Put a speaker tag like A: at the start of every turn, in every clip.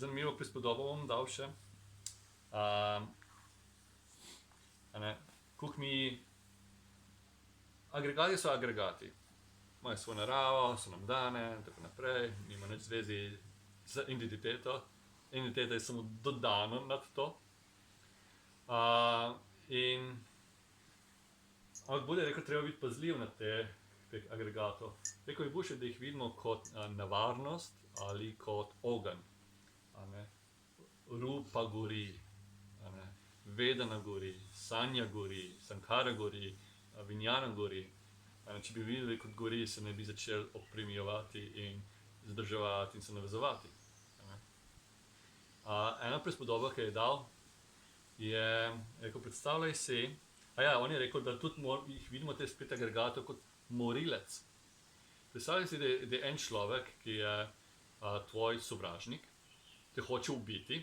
A: zanimivo prispodobo bom dal še. Koliko mi agregati so agregati. Imajo svojo naravo, so nam dane in tako naprej, nima nič zvezi z identiteto. Identiteta je samo dodana nad to. Ampak bolje rekel, treba biti pazljiv na teh agregatov. Rekel bi boljše, da jih vidimo kot nevarnost ali kot ogenj. Rupa gori, Vedana gori, Sanja gori, Sankara gori, Vinjana gori. Če bi videli, kot gori, se ne bi začeli opremljevati in zadrževati in se navezovati. Ena prispodoba, ki je dal, je rekel, predstavljaj si, on je rekel, da tudi jih vidimo te spet agregatov kot morilec. Predstavljaj si, da je en človek, ki je tvoj sovražnik, te hoče ubiti,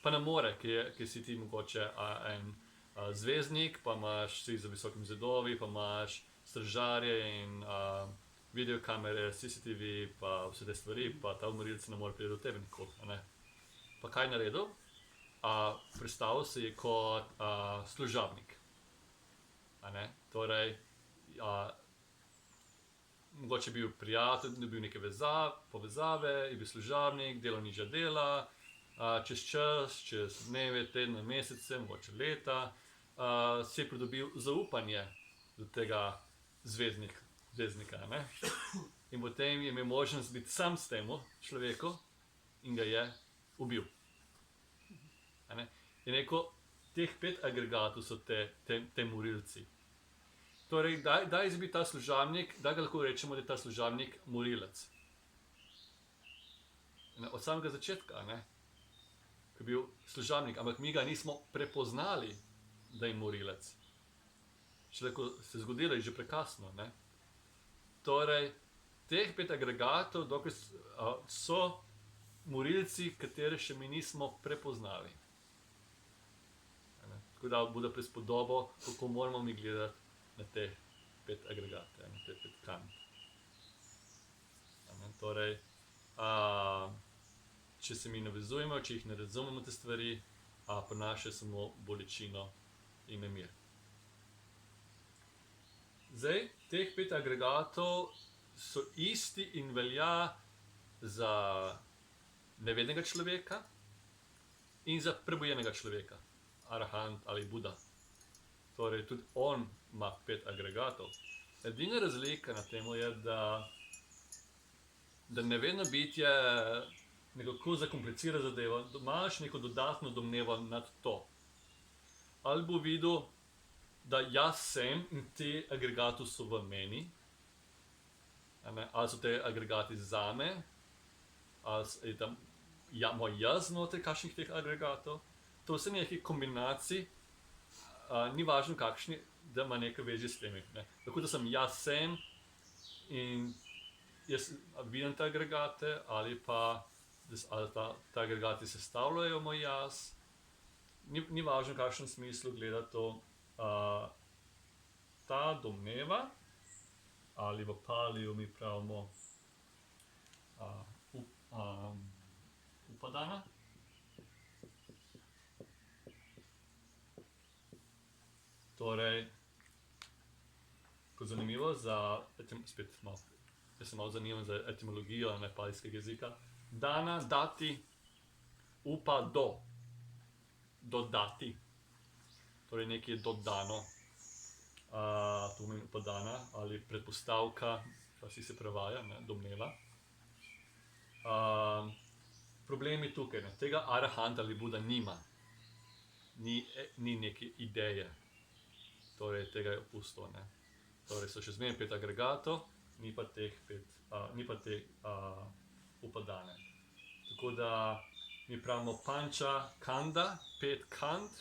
A: pa ne more, ki si ti mogoče en zvezdnik, pa imaš si za visokimi zidovi, pa imaš stražarje in videokamere, CCTV, pa vse te stvari, pa ta morilec ne more priti do tebe nikoli. Pa kaj je naredil? Predstavil se je kot služabnik. Torej, mogoče je bil prijatelj, je bil neke povezave, je bil služabnik, delal nižja dela, čez čas, čez dneve, tedne, mesece, mogoče leta, si je pridobil zaupanje do tega zvezdnika. In potem je imel možnost biti sam s tem človeku in ga je ubil. In rekel, teh 5 agregatov so te morilci. Torej, kdaj je bil ta služabnik, da ga lahko rečemo, da je ta služabnik morilec? Od samega začetka, ko je bil služabnik, ampak mi ga nismo prepoznali, da je morilec. Šele ko se je zgodilo, je že prekasno. Torej, teh 5 agregatov dokaj so morilci, katere še mi nismo prepoznali. Tako da bodo prispodobo, kako moramo mi gledati na te 5 agregate, na te 5 kant. Torej, če se mi navezujemo, če jih ne razumemo te stvari, prinaša samo bolečino in nemir. Zdaj, teh 5 agregatov so isti in velja za nevednega človeka in za prebujenega človeka, arahant ali Buda. Torej, tudi on ima 5 agregatov. Edina razlika na tem je, da nevedno bitje nekako zakomplicira zadevo, da imaš neko dodatno domnevo nad to. Ali bo videl, da jaz sem in ti agregati so v meni, ali so te agregati zame, ali je tam moj jaz znotraj kakšnih teh agregatov. To vse nekaj kombinacij, ni važno kakšni, da ima nekaj veze s temi. Tako da sem jaz sem in jaz vidim te agregate, ali pa ta agregati sestavljajo moj jaz. Ni važno, v kakšnem smislu gleda to. Ta domneva, ali v Paliju mi pravimo upadana. Torej, kot zanimivo spet malo, jaz sem malo zaniman za etimologijo palijskega jezika. Dana, dati, upa, dodati. Torej, nekaj je dodano. To pomeni upadana ali predpostavka, včasih se prevaja, domneva. Problem je tukaj, tega arahanta ali Buda nima. Ni neke ideje. Torej, tega je opustil. Torej, so še zmeraj 5 agregatov, ni pa te upadane. Tako da mi pravimo panča kanda, 5 kant.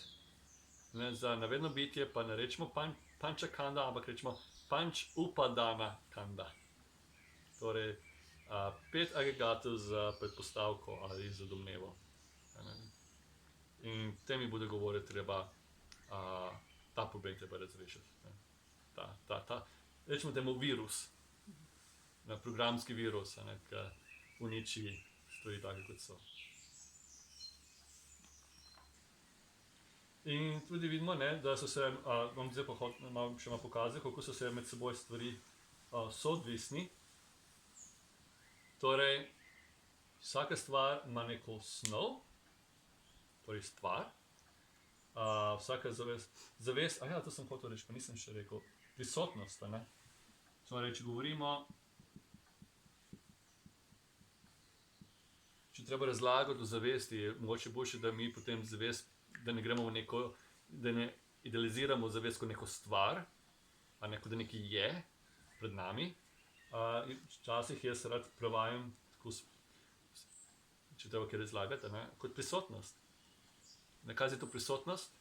A: Za nevedno bitje pa ne rečemo panča kanda, ampak rečemo panč upadana kanda. Torej, 5 agregatov za predpostavko ali za domnevo. In te mi bude govoril, treba ta problem treba razrešiti. Rečemo temu virus. Programski virus, ki uniči stvari take, kot so. In tudi vidimo, ne, da so se, bom zdaj še malo pokazal, kako so se med seboj stvari soodvisni. Torej, vsaka stvar ima neko snov, torej stvar. Vsaka zavest, to sem hotel reči, pa nisem še rekel, prisotnost, ne. Torej, če govorimo, če treba razlagati o zavesti, je mogoče boljše, da mi potem zavest, da ne gremo v neko, da ne idealiziramo zavest kot neko stvar, kot da nekaj je pred nami. Včasih jaz rad prevajam, če treba kaj razlagati, ne, kot prisotnost. Kaj je to prisotnost?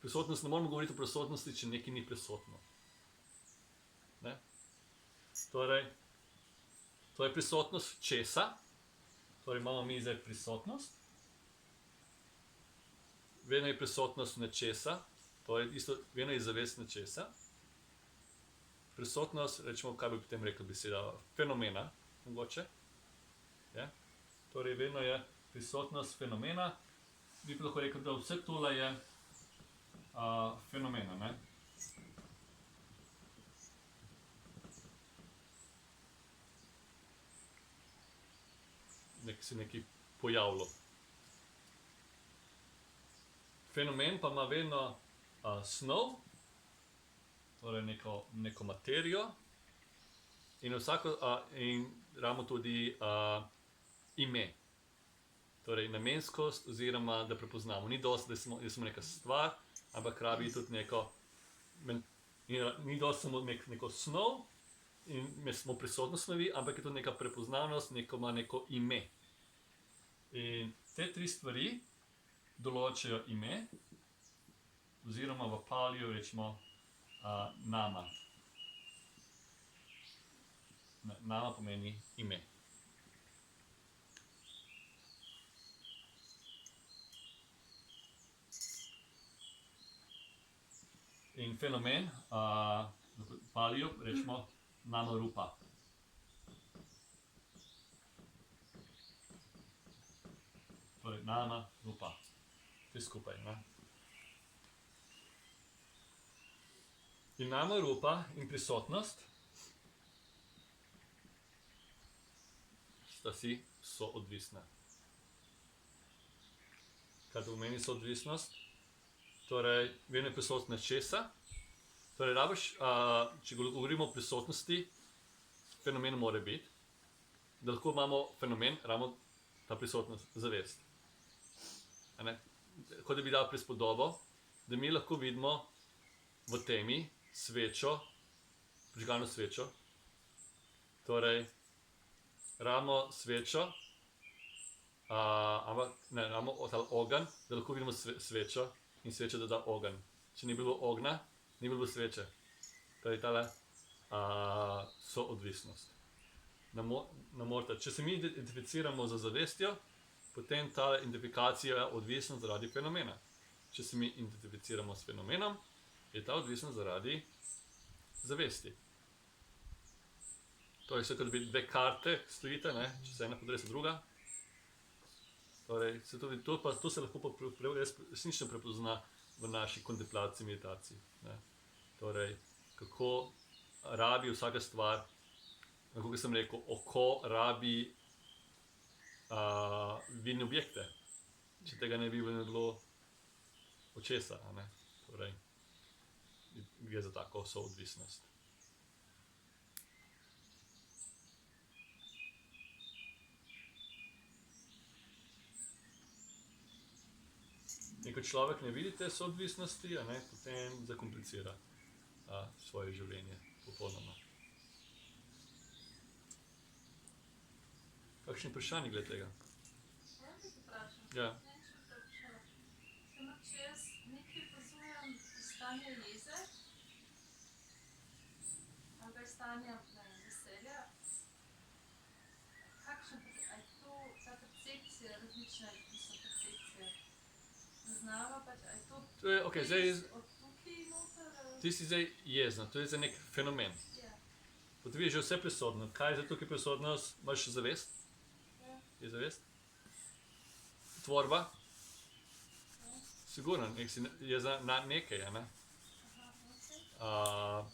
A: Prisotnost, ne moramo govoriti o prisotnosti, če nekaj ni prisotno. Ne? Torej, to je prisotnost česa. Torej, imamo mi zdaj prisotnost. Vedno je prisotnost nečesa. To je isto, vedno je zavest nečesa. Prisotnost, rečemo, kaj bi potem rekel beseda, fenomena, mogoče. Ja? Torej, vedno je prisotnost fenomena. Bi pa lahko rekel, da vse tole je fenomena, ne? Se nekaj pojavilo. Fenomen pa ima vedno snov, torej neko materijo, in rabimo tudi ime. Torej, namenskost oziroma, da prepoznamo. Ni dosti, da smo neka stvar, ampak rabi tudi ni dosti samo neko snov, in mi smo prisotno snovi, ampak je tudi neka prepoznavnost, ima neko ime. In te tri stvari določajo ime, oziroma v paliju rečemo nama. Nama pomeni ime. In fenomen v paliju rečemo nama rupa. Torej, nama rupa. Vse skupaj, ne? In nama rupa in prisotnost sta si soodvisna. Kaj to pomeni soodvisnost? Torej, vedno je prisotnost nečesa. Torej, če govorimo o prisotnosti, fenomen mora biti, da lahko imamo fenomen, rabimo ta prisotnost, zavest. Kot da bi dal prispodobo, da mi lahko vidimo v temi svečo, prižgano svečo. Torej, rabimo svečo, rabimo ogenj, da lahko vidimo svečo, in sveča da da ogenj. Če ni bilo ognja, ni bilo sveče. Torej, tale soodvisnost. Če se mi identificiramo z zavestjo, potem ta identifikacija je odvisna zaradi fenomena. Če se mi identificiramo s fenomenom, je ta odvisna zaradi zavesti. Torej, so kot bi dve karte stojite, ne? Če se ena podresa druga. Torej, to se lahko resnično prepozna v naši kontemplaciji, meditaciji. Ne? Torej, kako rabi vsaka stvar, kako sem rekel, oko rabi vidne objekte. Če tega ne bi bilo očesa, ne? Torej, gre za tako soodvisnost. In ko človek ne vidi te soodvisnosti, potem zakomplicira svoje življenje popolnoma. Kakšni vprašanji glede tega?
B: Moram te vprašati?
A: Ja.
B: Ne, če te vprašala. Če jaz nekaj opazujem stanje jeze, ali pa stanje veselja, a je to ta percepcija različna, percepcije zaznava, pač, a je to
A: Okej, zdaj
B: od tukaj noter?
A: ti si zdaj jezna, to je zdaj nek fenomen.
B: Ja.
A: Po tebi je že vse prisotno. Kaj je za tukaj prisotnost? Imaš zavest?
B: Ja.
A: Je zavest? Tvorba?
B: Ja.
A: Sigurno, je na nekaj, ne?
B: Aha, ok.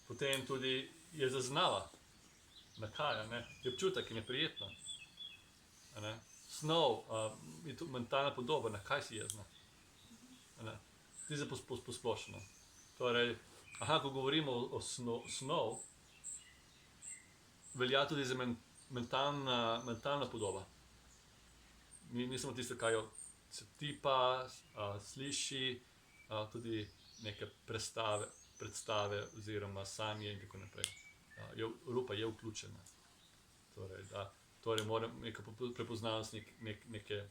A: Potem tudi je zaznava. Na kaj, ne? Je občutek in je prijetno. Ne? Snov, je to mentalna podoba, na kaj si jezna. Ne? Ti za posplošeno. Torej, ko govorimo o snov, velja tudi za mentalna podoba. Ni samo tisto, kaj se tipa, sliši, tudi neke predstave oziroma sanje in tako naprej. Rupa je vključena. Torej mora neka prepoznavnost neke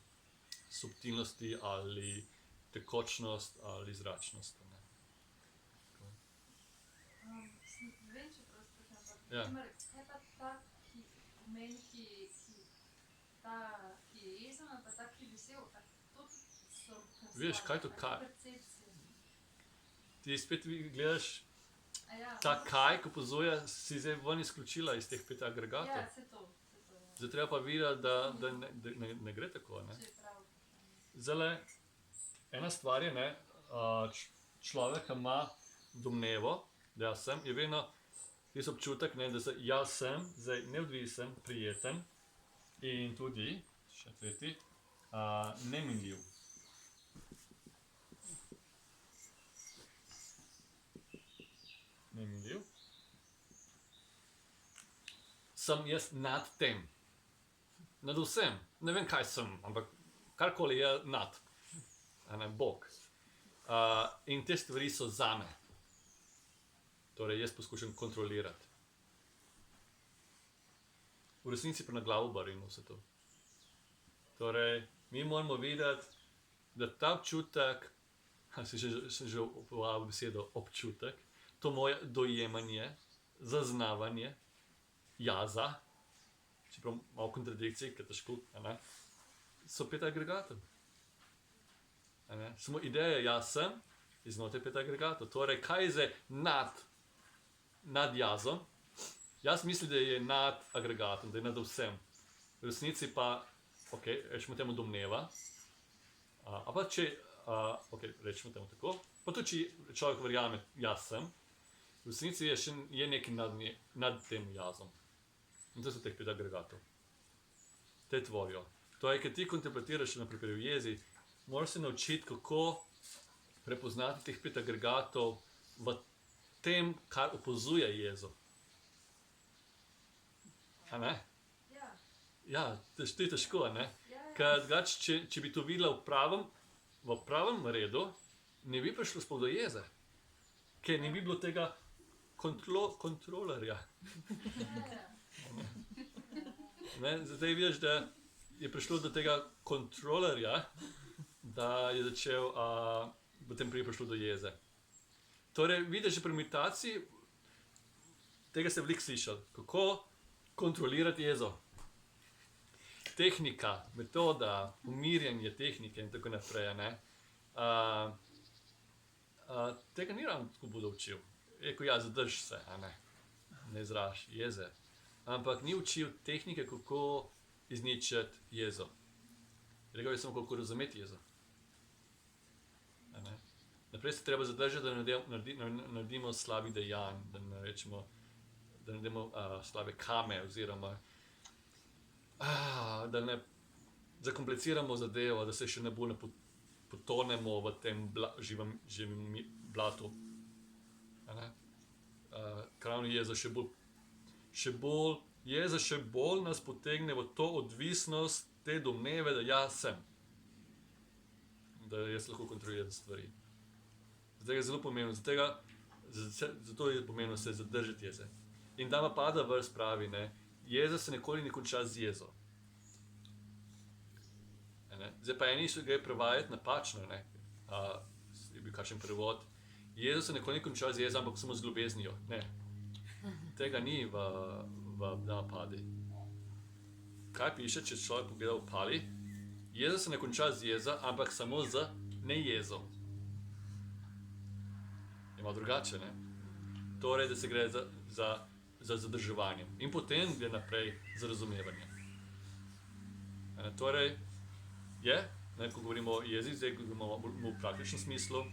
A: subtilnosti ali tekočnost ali zračnost. Ne.
B: Ne vem, če prav sprašujem, ampak
A: Ja.
B: naprimer, kaj pa ta, ki pomeni, ki je jezen, ali pa ta, ki je vesel, a to tudi so
A: Veš, kaj to kaj?
B: percepcije.
A: Ti spet gledaš
B: A ja,
A: ta kaj, ko pozuje, si zdaj ven izključila iz teh 5 agregatov.
B: ja, vse to, ja.
A: Zdaj treba pa videti, da ne gre tako. Ne.
B: Če je prav.
A: Zdaj, ena stvar je, ne, človek ima domnevo, da jaz sem, je vedno tisti občutek, ne, da jaz sem zdaj neodvisen, prijeten in tudi, še tretji, neminljiv. Neminljiv. Sem jaz nad tem. Nad vsem. Ne vem, kaj sem, ampak karkoli je nad. Bog. In te stvari so zame. Torej, jaz poskušam kontrolirati. V resnici pa na glavo obrnemo vse to. Torej, mi moramo videti, da ta občutek, sem že uporabil besedo občutek, to moje dojemanje, zaznavanje, jaza, čeprav malo kontradikcij, ker težko, so 5 agregatov. Samo ideja jaz sem je znotraj 5 agregatov. Torej, kaj je zdaj nad jazom? Jaz mislim, da je nad agregatom, da je nad vsem. V resnici pa, rečemo temu domneva, a pa če, rečemo temu tako, pa tudi če človek verjame, jaz sem, v resnici je nekaj nad tem jazom. In to so teh 5 agregatov. Te tvorijo. Torej, ker ti kontempliraš naprej v jezi, moraš se naučiti, kako prepoznati teh 5 agregatov v tem, kar opazuje jezo. A ne?
B: Ja,
A: Ja, to je težko, ne?
B: ja, ja.
A: Ker drugače, če bi to videla v pravem redu, ne bi prišlo sploh do jeze. Ker ne bi bilo tega kontrolerja. Ne? Zdaj vidiš, da je prišlo do tega kontrolerja, da je začel, potem prišlo do jeze. Torej, vidiš, že pri meditaciji, tega ste veliko slišali, kako kontrolirati jezo. Tehnika, metoda, umirjanje tehnike in tako naprej. Ne? Tega ni ravno tako Buda učil. Rekel, ja, zadrž se, ne izraž jeze. Ampak ni učil tehnike, kako izničiti jezo. Rekel je samo, kako razumeti jezo. Naprej se treba zadržati, da naredimo slabi dejanj, da naredimo slabe kame, oziroma da ne zakompliciramo zadevo, da se še ne bolj potonemo v tem živem blatu. Kravni jeza še bolj nas potegne v to odvisnost te domneve, da jaz sem. Da jaz lahko kontroliram stvari. Zato je zelo pomembno, zato je pomembno se zadržati jeze. In Dhamma Pada vrst pravi, ne, jeza se nikoli ne konča z jezo. Zdaj pa eni so gre prevajati napačno, ne, je bil kakšen prevod. Jeza se nikoli ne konča z jezo, ampak samo z ljubeznijo. Ne, tega ni v Dhamma Padi. Kaj piše, če človek pogleda v Pali? Jeza se ne konča z jezo, ampak samo z nejezom. Je malo drugače, ne? Torej, da se gre za zadrževanjem. In potem gre naprej za razumevanje. Torej, ko govorimo o jezi, zdaj govorimo v praktičnem smislu,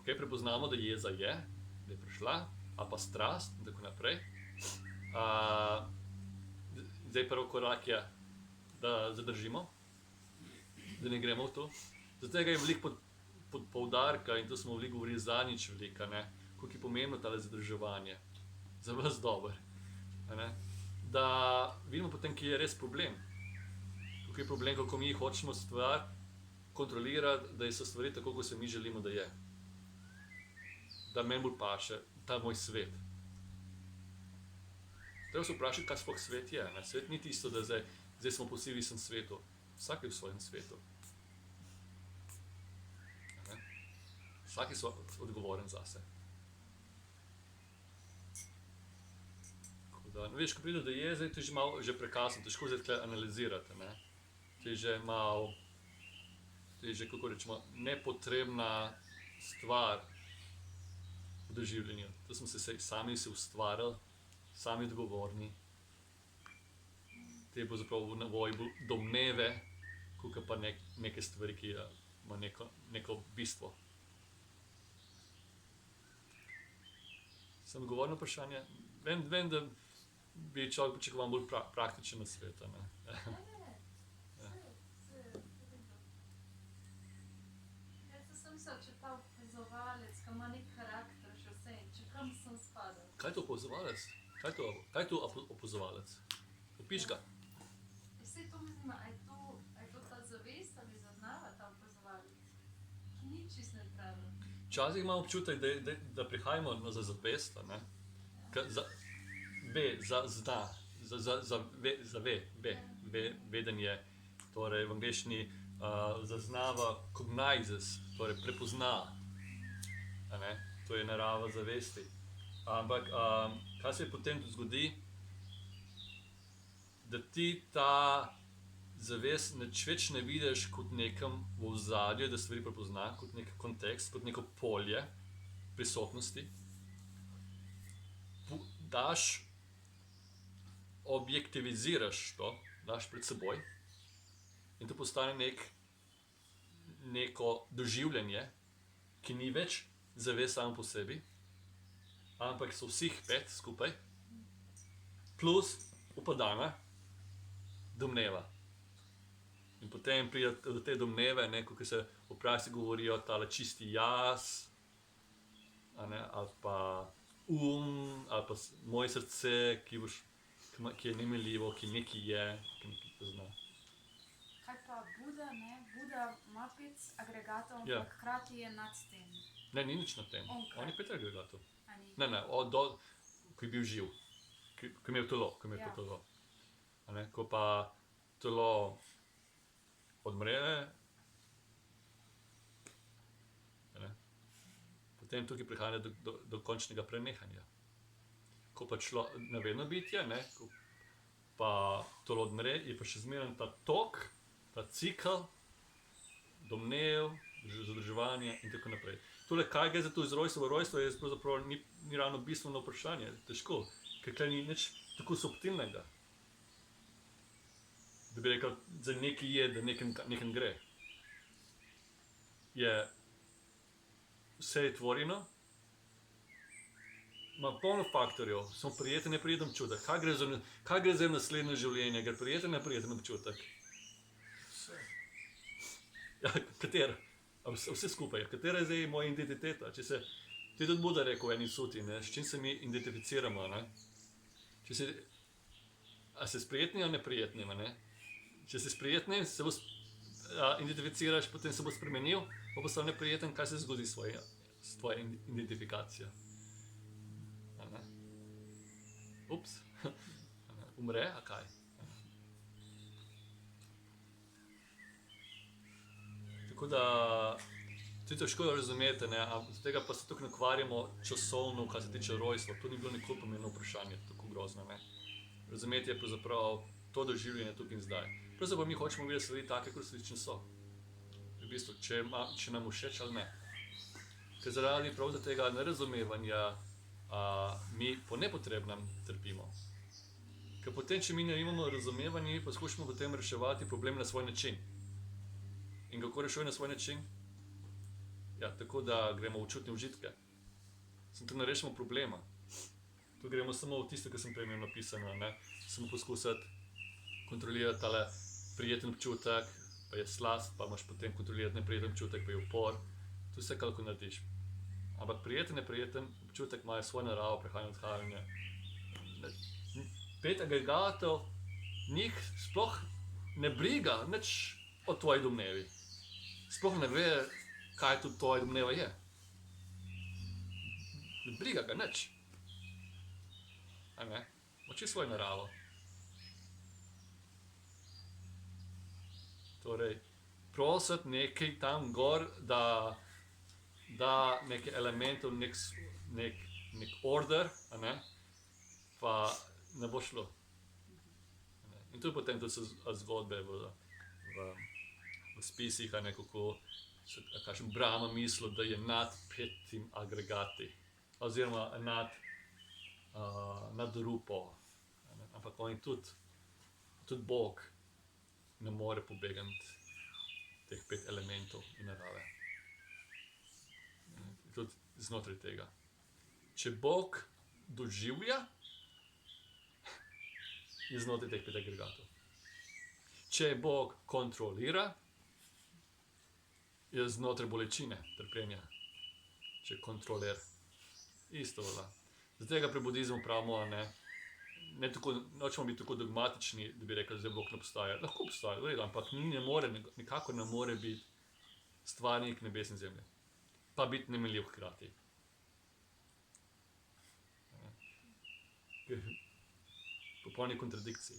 A: prepoznamo, da jeza je, da je prišla, ali pa strast in tako naprej. Zdaj prvi korak je, da zadržimo, da ne gremo v to. Zato je veliko poudarka, in to smo veliko govorili zadnjič veliko, koliko je pomembno tale zadrževanje. Za vas dober. Da vidimo potem, kje je res problem. Koliko je problem, kako mi hočemo stvar kontrolirati, da so stvari tako, kot se mi želimo, da je. Da meni bolj paše ta moj svet. Treba se vprašati, kaj sploh svet je. Svet ni tisto, da zdaj smo po v svetu. Vsak je v svojem svetu. Vsak je odgovoren zase. Veš, ko pride do jeze, to je že malo prekasno, težko zdaj tukaj analizirati. To je že malo, to je že, kako rečemo, nepotrebna stvar v doživljenju. To smo se sami ustvarjali, sami odgovorni. Te bo zapravo v navoji domneve, kakor pa neke stvari, ki ima neko bistvo. Sem odgovoril na vprašanje? Vem, da bi človek pričakoval bolj praktičen svet.
B: Če ta opazovalec, ki ima nek karakter, še vse, če kam sem spadal.
A: Kaj je to opazovalec? Kaj je to opazovalec? Opiš ga.
B: Vse to me zanima, a je to ta zavest ali zaznava ta opazovalec, ki ni čist neutralen.
A: Včasih imam občutek, da prihajamo za zavest, vedenje, torej v angleščini zaznava cognizes, torej prepozna. To je narava zavesti. Ampak kaj se potem zgodi, da ti ta zavest več ne vidiš kot nekem v ozadju, da stvari prepozna, kot nek kontekst, kot neko polje prisotnosti. Daš, objektiviziraš to, daš pred seboj in to postane neko doživljanje, ki ni več zavest samo po sebi, ampak so vseh 5 skupaj, plus upadana domneva. In potem pride do te domneve, kot se v praksi govorijo, tale čisti jaz, ali pa ali pa moje srce, ki je nemeljivo, ki nekaj je, ki nekaj pozna.
C: Kaj pa Buda, ne? Buda ima 5 agregatov,
A: Ja.
C: ampak hkrati je nad tem.
A: Ne, ni nič na tem.
C: Onkraj.
A: On je 5 agregatov.
C: A ni?
A: Ne, ko je bil živ, ko je imel telo,
C: Ja.
A: telo. Ko pa telo odmre, potem tukaj prihaja do končnega prenehanja. Ko pa navedno bitje, ko pa telo odmre, je pa še zmeraj ta tok, ta cikel, domnev, zadrževanja in tako naprej. Tole, kaj gre za to iz rojstva v rojstvo, je pravzaprav ni ravno bistveno vprašanje, težko, ker tukaj ni nič tako subtilnega. Da bi rekel, za nekaj je, da nekam gre. Vse je tvorjeno, ima polno faktorjev, smo prijeten, neprijeten občutek. Kaj gre za naslednje življenje, gre prijeten, neprijeten občutek?
D: Vse.
A: Ja, katera? Vse skupaj. Katera je zdaj moja identiteta? To je tudi Buda rekel v eni suti, s čim se mi identificiramo. A se s prijetnim ali neprijetnim? Če se s prijetnim, se bo identificiraš, potem se bo spremenil, pa postal neprijeten, kaj se zgodi s tvojo identifikacijo. Ups, umre, a kaj? Tako da, to je težko razumeti, z tega pa se tako ne ukvarjamo časovno, kar se tiče rojstva. To ni bilo nikoli pomembno vprašanje, tako grozno. Razumeti je pravzaprav to doživljanje tukaj in zdaj. Pravzaprav mi hočemo videti stvari take, kot resnično so. V bistvu, če nam všeč ali ne. Ker zaradi prav tega nerazumevanja mi po nepotrebnem trpimo. Ker potem, če mi ne imamo razumevanja, mi poskušamo potem reševati problem na svoj način. In kako rešuje na svoj način? Ja, tako da gremo v čutne užitke. Samo tu ne rešimo problema. Tu gremo samo v tisto, kar sem prej imel napisano, ne? Samo poskusiti kontrolirati tale prijeten občutek, pa je slast, pa imaš potem kontrolirati neprijeten občutek, pa je upor. To vse kako narediš. Ampak prijeten, neprijeten občutek imajo svojo naravo, prehajanje, odhajanje. Pet agregatov, njih sploh ne briga nič o tvoji domnevi. Sploh ne ve, kaj tudi tvoja domneva je. Ne briga ga nič. A ne? Moči svojo naravo. Torej, prositi nekaj tam gor, da nekaj elementov, nek order, a ne? Pa ne bo šlo. In tu potem tudi so zgodbe v spisih, a ne, kako kakšen Brahma mislil, da je nad 5 agregati, oziroma nad rupo. Ampak oni tudi Bog ne more pobegati teh 5 elementov in narave. Tudi znotraj tega. Če Bog doživlja, je znotraj teh 5 agregatov. Če Bog kontrolira, je znotraj bolečine, trpljenja. Če je kontroler. Isto velja. Zato pri budizmu pravimo, ne nočemo biti tako dogmatični, da bi rekli, da Bog ne obstaja. Lahko obstaja, v redu, ampak nikakor ne more biti stvarnik nebes in zemlje. Pa biti nemenljiv hkrati. Popolni kontradikciji.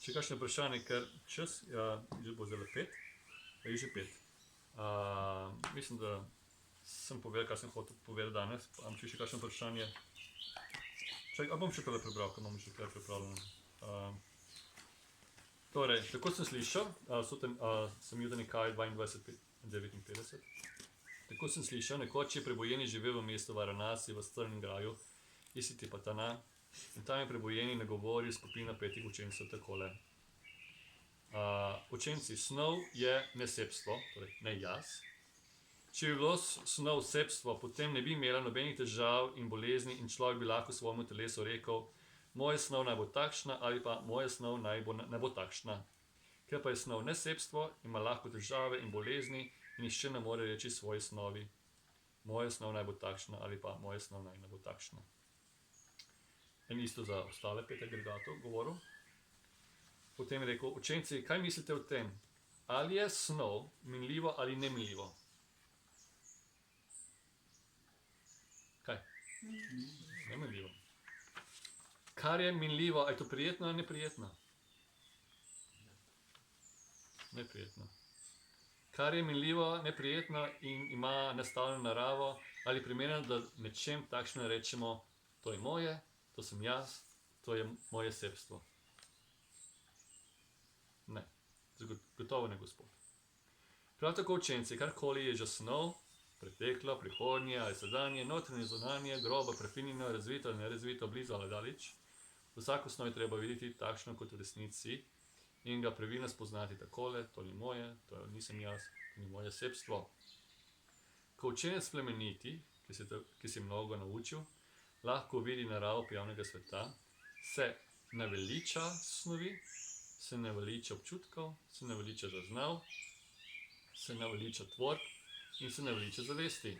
A: Če kakšno vprašanje, ker čas že bo zelo 5, je že 5. Mislim, da sem povedal, kar sem hotel povedati danes, ampak če še kakšno vprašanje. A bom še tole prebral, ker imam že kaj pripravljeno. Torej, tako sem slišal, sem Juda Nikaj 22:59. Tako sem slišal, nekoč je prebojeni živel v mestu Varanasi v strmem graju Isitipatana in tam je prebojeni nagovoril skupina 5 učencev takole. Učenci, snov je nesebstvo, torej ne jaz. Če bi bilo snov sebstvo, potem ne bi imela nobenih težav in bolezni in človek bi lahko svojemu telesu rekel, moja snov naj bo takšna ali pa moja snov naj bo takšna. Ker pa je snov nesebstvo, ima lahko težave in bolezni in nihče ne more reči svoji snovi, moja snov naj bo takšna ali pa moja snov naj ne bo takšna. In isto za ostale 5 agregatov govoril. Potem je rekel, učenci, kaj mislite o tem? Ali je snov minljivo ali neminljivo? Kaj? Neminljivo. Kar je minljivo, je to prijetno ali neprijetno? Neprijetno. Kar je minljivo, neprijetno in ima nastavljeno naravo, ali primerno, da nečem takšno rečemo, to je moje, to sem jaz, to je moje sebstvo. Ne, gotovo ne, Gospod. Prav tako učenci, karkoli je že snov, preteklo, prihodnje ali sedanje, notranje, zunanje, grobo, prefinjeno, razvito ali nerazvito, blizu ali daleč, vsako snov je treba videti takšno kot v resnici in ga pravilno spoznati takole, to ni moje, to nisem jaz, to ni moje sebstvo. Ko učenec plemeniti, ki si mnogo naučil, lahko vidi naravo pojavnega sveta, se naveliča snovi, se naveliča občutkov, se naveliča zaznav, se naveliča tvorb in se naveliča zavesti.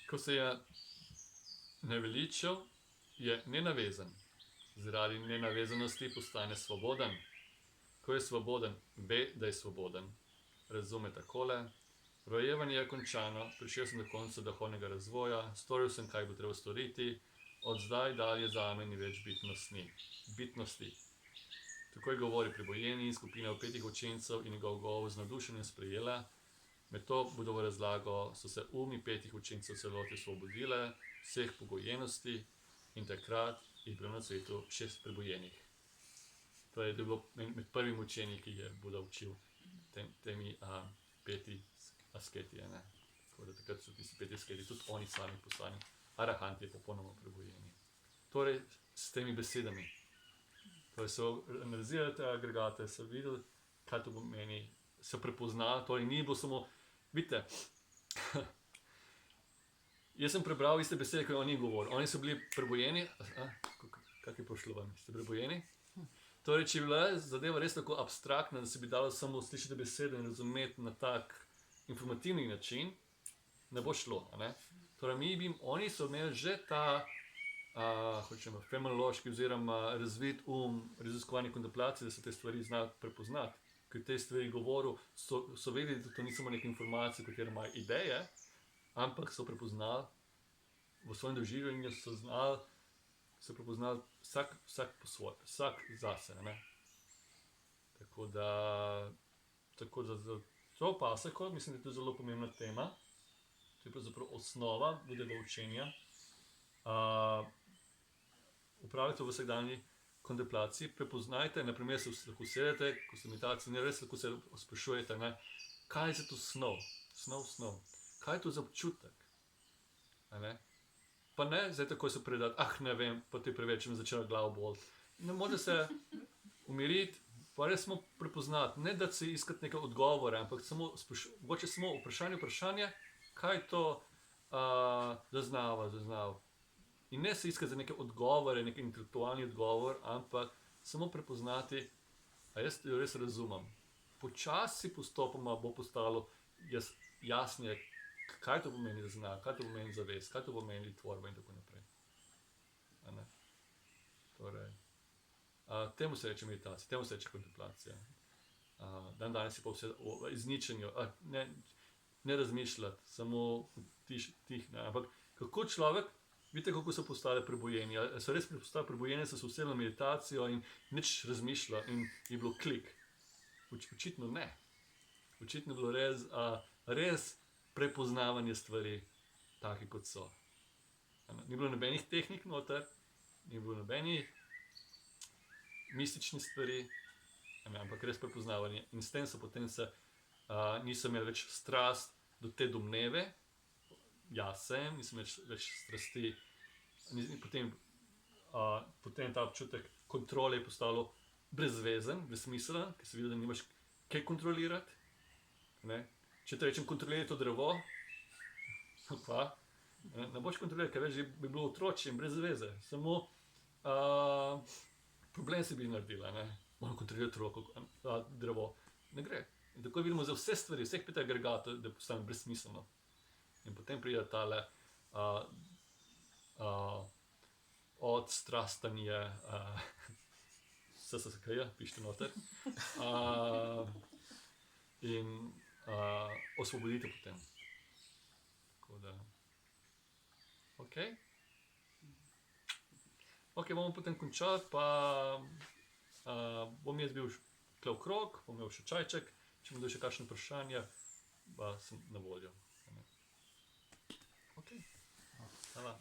A: Ko se je naveličal, je nenavezan. Zaradi nenavezanosti postane svoboden. Ko je svoboden, ve, da je svoboden. Razume takole. Rojevanje je končano, prišel sem do konca duhovnega razvoja, storil sem, kaj bo treba storiti, od zdaj dalje zame ni več bitnosti. Tako je govori prebojeni in skupina 5 učencev in njegov govor z navdušenjem sprejela. Med to budovo razlago so se umi 5 učencev celoti osvobodile, vseh pogojenosti in takrat je bilo na svetu 6 prebojenih. To je bilo med prvim učenji, ki je Buda učil. temi peti asketi. Ne? Tako da takrat so tisti peti asketi, tudi oni sami poslani. Arahanti je popolnoma prebojeni. Torej, s temi besedami. Torej, so analizirali te agregate, so videli, kaj to pomeni, so prepoznali, torej ni bilo samo, vidite, jaz sem prebral iste besede, kot oni govorili. Oni so bili prebojeni, kak je prišlo vam, ste prebojeni? Torej, če je bila zadeva res tako abstraktna, da se bi dalo samo slišati besede in razumeti na tak informativni način, ne bo šlo. Ne? Torej, oni so imeli že ta fenomenološki oziroma razvit raziskovanje kontemplacije, da so te stvari znali prepoznati. Ker te stvari govoril, so vedeli, da to ni samo neke informacije, katere imajo ideje, ampak so prepoznali v svojem doživljanju, so prepoznali vsak po svoje, vsak zase. Ne? Tako da za to pasako, mislim, da je to zelo pomembna tema. To je pravzaprav osnova Budevega učenja. Upravljate v vsakdanji kontemplaciji, prepoznajte, na primer se lahko sedete, ko ste v meditaciji, ne res lahko se sprašujete, ne, kaj je za to snov, kaj je to za občutek. Pa ne, zdaj tako se predati, ne vem, pa te preveč me začela glava boleti. Ne morete se umiriti, pa res samo prepoznati, ne da si iskati neke odgovore, ampak mogoče samo vprašanje, kaj to zaznava. In ne se iskati za neke odgovore, nek intelektualni odgovor, ampak samo prepoznati, a jaz jo res razumem. Počasi postopoma bo postalo jasnije, kaj to pomeni zaznava, kaj to pomeni zavest, kaj to pomeni tvorba in tako naprej. Torej, temu se reče meditacija, temu se reče kontemplacija. Dan danes je pa vse o izničenju, ne razmišljati, samo tih, ampak kako človek, vidite, kako so postali prebojeni. So res postali prebojeni, so se vse na meditacijo in nič razmišlja in je bilo klik. Očitno ne. Očitno je bilo res prepoznavanje stvari take, kot so. Ni bilo nobenih tehnik noter, ni bilo nobenih mističnih stvari, ampak res prepoznavanje. In s tem so potem niso imeli več strast do te domneve, nisem več strasti. Potem ta občutek kontrole je postalo brezvezen, brezsmiselen, ker se vidi, da nimaš kaj kontrolirati. Če te rečem, kontroliraj to drevo, ne boš kontroliral, ker več bi bilo otročje in brez veze. Samo problem si bi naredila, moram kontrolirati drevo. Ne gre. In tako vidimo za vse stvari, vseh 5 agregatov, da postane brezsmiselno. In potem pride tale odstrastanje, SSKJ, pišite noter, in osvobodite potem. Tako da, ok, bomo potem končali, pa bom jaz bil tukaj v krog, bom imel še čajček, če bodo še kakšne vprašanja, pa sem na voljo. Ok, hvala.